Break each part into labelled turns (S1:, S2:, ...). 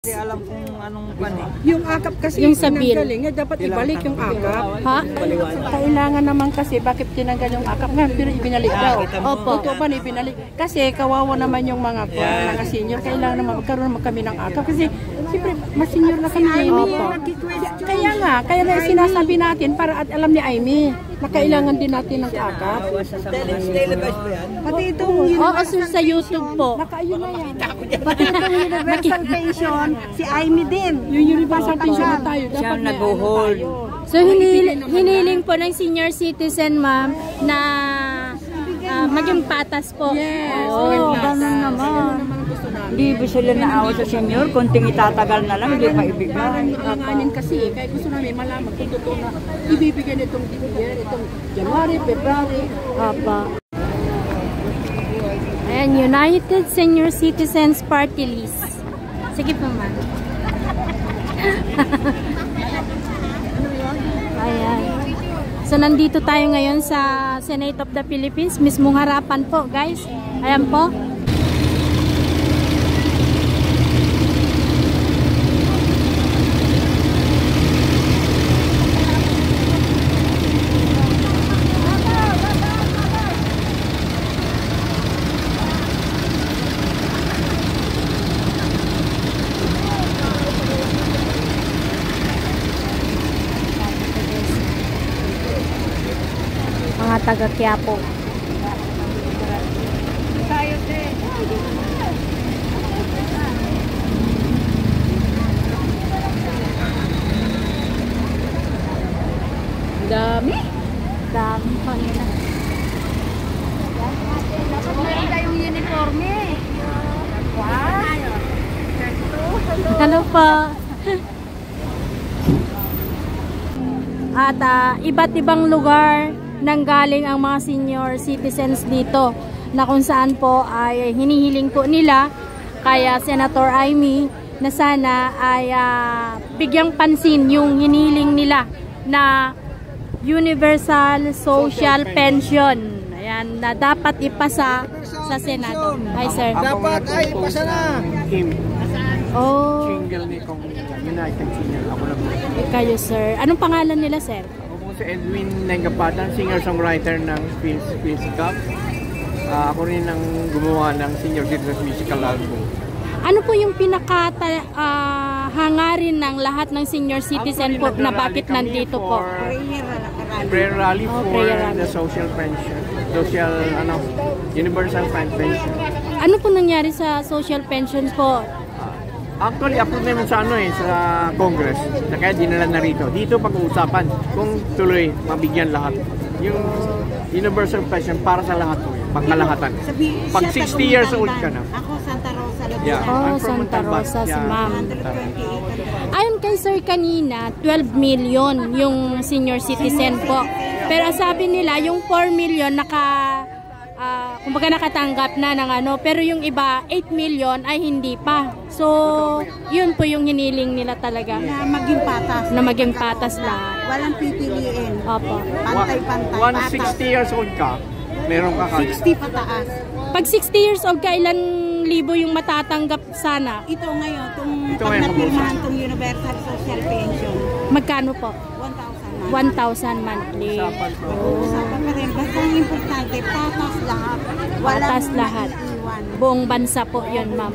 S1: Hindi alam kung anong pan eh.
S2: Yung akap kasi
S3: yung sa bill.
S2: Dapat ibalik yung akap.
S3: Ha?
S2: Kailangan naman kasi bakit tinanggal yung akap nga pero ibinalik daw.
S3: Opo.
S2: Totoo ba ibinalik? Kasi kawawa naman yung mga senior. Kailangan naman magkaroon naman kami ng akap kasi siyempre mas senior na kami.
S3: Opo.
S2: Kaya na sinasabi natin para at alam ni Amy na kailangan din natin ng akap. Pati itong
S3: Oo, sa YouTube po.
S2: Ayun na yan.
S4: Pati itong universal pension, si Amy din.
S2: Yung universal pension na tayo.
S1: Siya ang nag-hold.
S3: So hiniling po ng senior citizen, ma'am, na maging patas po.
S2: Yes.
S1: Oo, ganun naman. Hindi ba sila naawa sa senior? Kunting itatagal na lang, hindi pa ibigay.
S2: Nanganganin kasi, kaya gusto namin malaman kung totoo na ibibigay nitong year, itong January, February.
S3: Opo. Ayan, United Senior Citizens Party List. Sige po, ma'am. Ayan. So, nandito tayo ngayon sa Senate of the Philippines. Mismong harapan po, guys. Ayan po. Mga taga Quiapo.
S2: Dami.
S3: Dami pa nila.
S4: Dapat meron tayong uniforme.
S3: Hello po. At iba't ibang lugar nanggaling ang mga senior citizens dito na kung saan po ay hinihiling po nila kaya Senator Amy na sana ay bigyang pansin yung hinihiling nila na universal social pension. Ayan, na dapat ipasa sa Senado. Hi, sir.
S5: Dapat ay ipasa na.
S3: Oh,
S5: Single ni Kong United Senior. Ako lang.
S3: kayo, sir. Anong pangalan nila, sir?
S5: Ako po si Edwin Nengapatan, singer-songwriter ng Phil's Cup. Ako rin ang gumawa ng Senior Citizens Musical Album.
S3: Ano po yung hangarin ng lahat ng senior citizen po na bakit nandito po?
S5: Prayer rally for
S3: prayer rally.
S5: the social pension. Universal pension.
S3: Ano po nangyari sa social pension po?
S5: Actually, approve naman sa sa Congress. Na kaya dinala na rito. Dito pag-uusapan kung tuloy mabigyan lahat. Yung universal pension para sa lahat po. Pagkalahatan. Pag 60 years old ka na.
S4: Ako, Santa Rosa.
S5: Yeah,
S3: Oh,
S5: I'm from
S3: Santa
S5: Montalban.
S3: Rosa si
S5: Yeah.
S3: ma'am.
S4: 128.
S3: Ayon kay sir kanina, 12 million yung senior citizen po. Pero sabi nila, yung 4 million kumbaga nakatanggap na ng pero yung iba, 8 million ay hindi pa. So, yun po yung hiniling nila talaga.
S4: Na maging patas.
S3: Na maging patas lahat.
S4: Walang pipiliin.
S3: Opo.
S4: Pantay-pantay.
S5: 160 years old ka, meron ka
S4: 60 pataas.
S3: Pag 60 years old ka, ilan libo yung matatanggap sana?
S4: Ito ngayon,
S5: Ito
S4: pag
S5: ngayon,
S4: napirmahan itong Universal Social Pension,
S3: Magkano po?
S4: 1,000
S3: 1,000 monthly.
S4: Usapan pa rin. Basta ang importante, patas lahat.
S3: Patas lahat.
S4: iiwan.
S3: Buong bansa po yun, ma'am.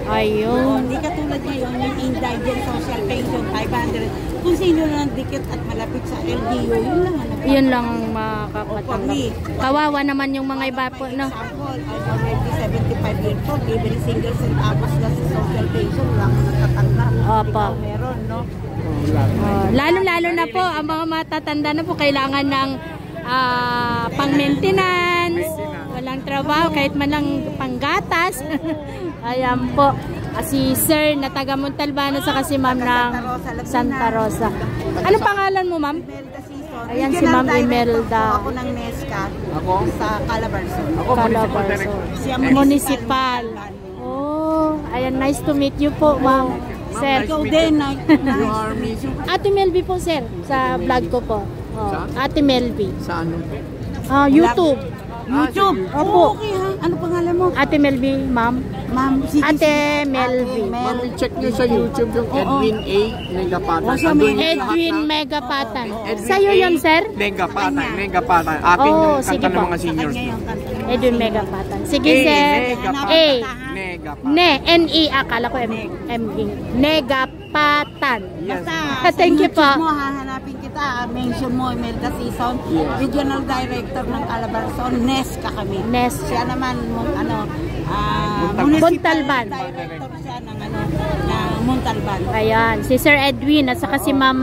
S3: Ayun.
S4: Hindi katulad ngayon, yung indigent social pension, 500. Kung sino lang dikit at malapit sa LGU, yun lang.
S3: Yun lang ang makakatanggap. Kawawa naman yung mga iba po, no?
S4: Example, already 75 years old, even single centavos na sa social pension, wala kang natatanggap.
S3: Opo.
S4: Ikaw meron, no?
S3: Lalo-lalo na po, ang mga matatanda na po, kailangan ng pang-maintenance, walang trabaho, kahit man lang panggatas. Ayan po. Si Sir na taga Montalban sa kasi ma'am ng Santa Rosa. Ano pangalan mo, ma'am? Ayan si Ma'am Imelda.
S4: Ako ng NESCA.
S5: Ako?
S4: Sa Calabarzon.
S5: Ako, municipal director.
S4: Siya
S3: Municipal. Oh, ayan, nice to meet you po, ma'am. Sir.
S4: Ikaw din,
S5: You are me.
S3: Ate Melby po, sir, sa vlog ko po. Oh, Ate Melby.
S5: Sa ano?
S3: YouTube.
S4: YouTube?
S3: Opo.
S4: Okay ha. Ano pangalan mo?
S3: Ate Melby, ma'am.
S4: Ma'am, sige.
S3: Ate Melby.
S5: Mami, check nyo sa YouTube yung Edwin A. Megapatan.
S4: O, siya
S5: Andun
S4: may-
S5: yung lahat
S3: Edwin
S5: na-
S3: Megapatan.
S5: Edwin
S3: Sa'yo
S5: A.
S3: yun, sir?
S5: Megapatan. Megapatan. Akin
S3: Oh,
S5: yung
S3: sige
S5: kanta ng
S3: po.
S5: mga seniors.
S4: Kanya yung kanta niya.
S3: Edwin Megapatan. Sige,
S5: A,
S3: sir.
S5: Megapatan.
S3: A.
S5: Megapatan.
S3: Ne, N-E, akala ko M-E. Negapatan.
S5: Yes.
S4: Basta
S3: Thank you
S4: sa
S3: po.
S4: YouTube mo, hahanapin kita. Mention mo, Imelda Season,
S5: Yes.
S4: Regional Director ng Calabarzon, Nes ka kami.
S3: Nes.
S4: Siya naman,
S5: Montalban.
S3: Montalban.
S4: Director siya ng, ng Montalban.
S3: Ayan, si Sir Edwin at saka si Ma'am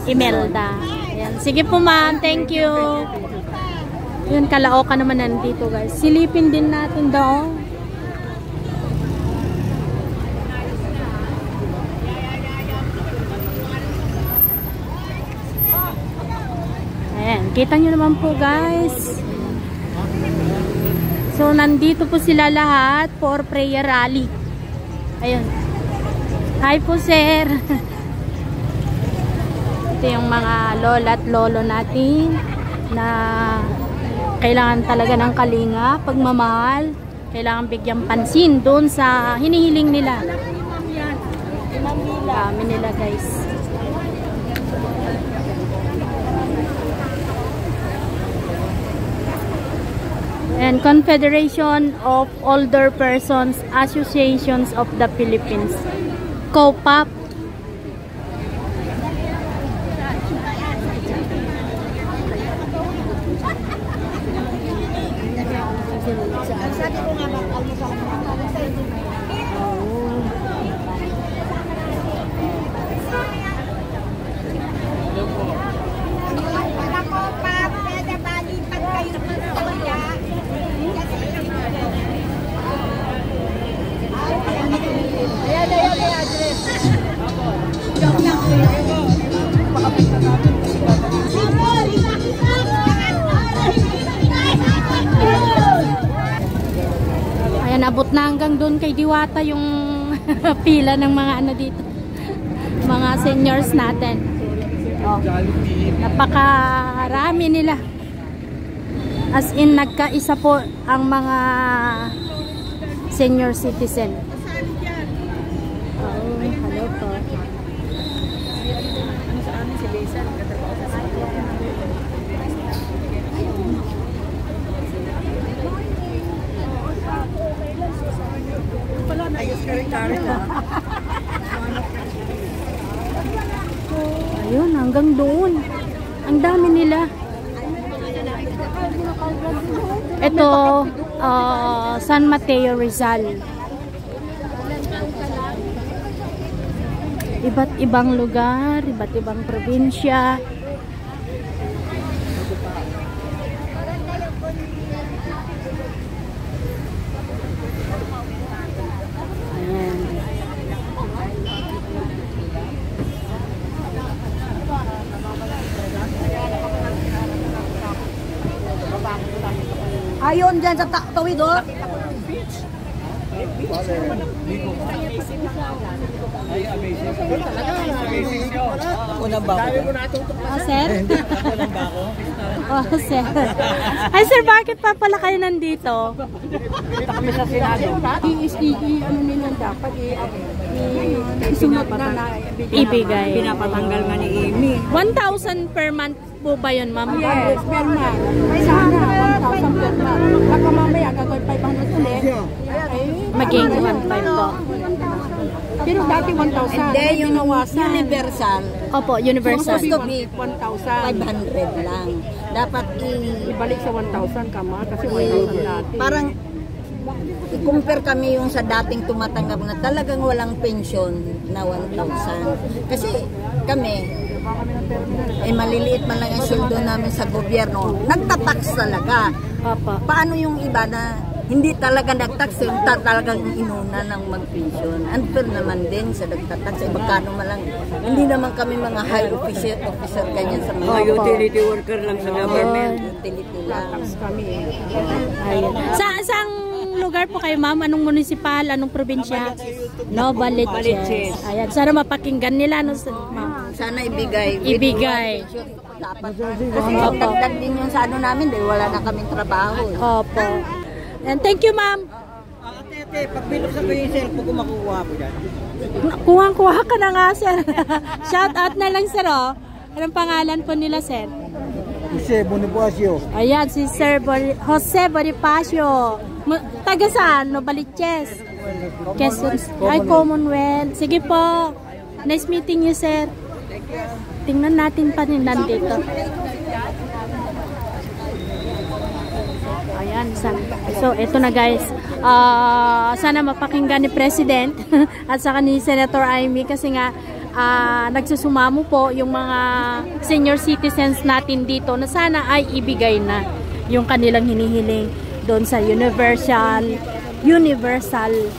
S3: Imelda. Ayan. Sige po, ma'am. Thank you. Yun, Kalaokan naman nandito, guys. Silipin din natin daw. Ayan, kita nyo naman po, guys. So, nandito po sila lahat for prayer rally. Ayun. Hi po, sir. Ito yung mga lola at lolo natin na kailangan talaga ng kalinga, pagmamahal. Kailangan bigyang pansin doon sa hinihiling nila. Dami nila, guys. And Confederation of Older Persons Associations of the Philippines, COPAP. Ayan, abot na hanggang doon kay Diwata yung pila ng mga ano dito. Mga seniors natin. Oh, napakarami nila. As in, nagkaisa po ang mga senior citizen. Oh, hello po. Ayun, hanggang doon. Ang dami nila. Ito, San Mateo, Rizal. Iba't ibang lugar, iba't ibang probinsya. Ayan.
S2: Ayon dyan sa tawid, oh.
S3: Oh, sir? Oh, sir. Ay, sir, bakit pa pala kayo nandito?
S2: Ano nila dapat, isunod na
S3: Ibigay.
S1: Pinapatanggal nga ni Amy.
S3: 1,000 per month po ba yun, ma'am?
S2: Yes, per month. Sana, 1,000 per month. Baka mamaya, gagawin 500 ulit.
S3: Maging 1,500 po.
S2: Pero dati 1,000.
S4: Hindi, yung
S2: binawasan.
S4: universal,
S3: Opo, universal.
S4: supposed to be
S2: 1,000.
S4: 500 lang. Dapat
S2: Ibalik sa 1,000 ka ma, kasi 1,000 dati.
S4: parang i-compare kami yung sa dating tumatanggap na talagang walang pension na 1,000. Kasi kami, maliliit man lang ang sweldo namin sa gobyerno. Nagtatax talaga.
S3: Opo.
S4: Paano yung iba na hindi talaga nagtax, yung talagang inuna ng mag-pension? Unfair naman din sa nagtatax. Magkano man lang. Hindi naman kami mga high officer ganyan sa mga
S1: Utility worker lang sa government.
S4: utility lang.
S3: Ayun. Saang lugar po kayo, ma'am? Anong municipal? Anong probinsya? Novaliches. Ayan. Sana mapakinggan nila. No, ma'am.
S4: Sana ibigay.
S3: Ibigay.
S4: With dapat. Kasi dagdag din yun sa ano namin, dahil wala na kaming trabaho.
S3: Opo. And thank you, ma'am.
S6: Ate, pag binuksan ko yung cellphone ko, makukuha ko dyan.
S3: Kuhang-kuha ka na nga, sir. Shout out na lang, sir, oh. Anong pangalan po nila, sir?
S6: Jose Bonifacio.
S3: Ayan, si Sir Jose Bonifacio. Taga saan? Novaliches. Quezon. Ay, Commonwealth. Sige po. Nice meeting you, sir. Tingnan natin pa rin nandito. Ayan. So, ito na guys. Sana mapakinggan ni President at saka ni Senator Amy kasi nga nagsusumamo po yung mga senior citizens natin dito na sana ay ibigay na yung kanilang hinihiling doon sa universal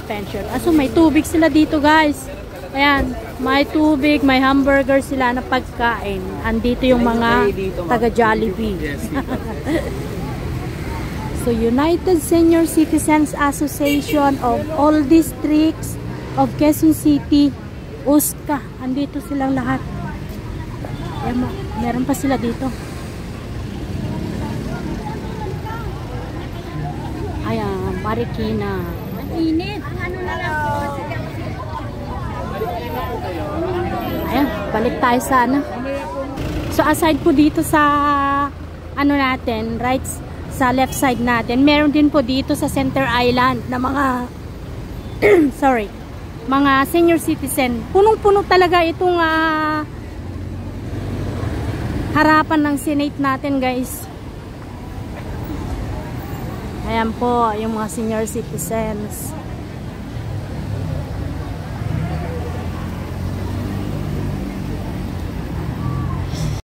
S3: pension. So may tubig sila dito guys. Ayan, may tubig, may hamburger sila na pagkain. Andito yung mga taga Jollibee. So United Senior Citizens Association of all districts of Quezon City, USCA. Andito silang lahat. Ayan, meron pa sila dito. Ayan, Marikina. Ang init. Ayan, balik tayo sa ano. So aside po dito sa ano natin, right sa left side natin, meron din po dito sa Center Island na mga sorry, mga senior citizen. Punong-puno talaga itong harapan ng Senate natin guys. Ayan po yung mga senior citizens.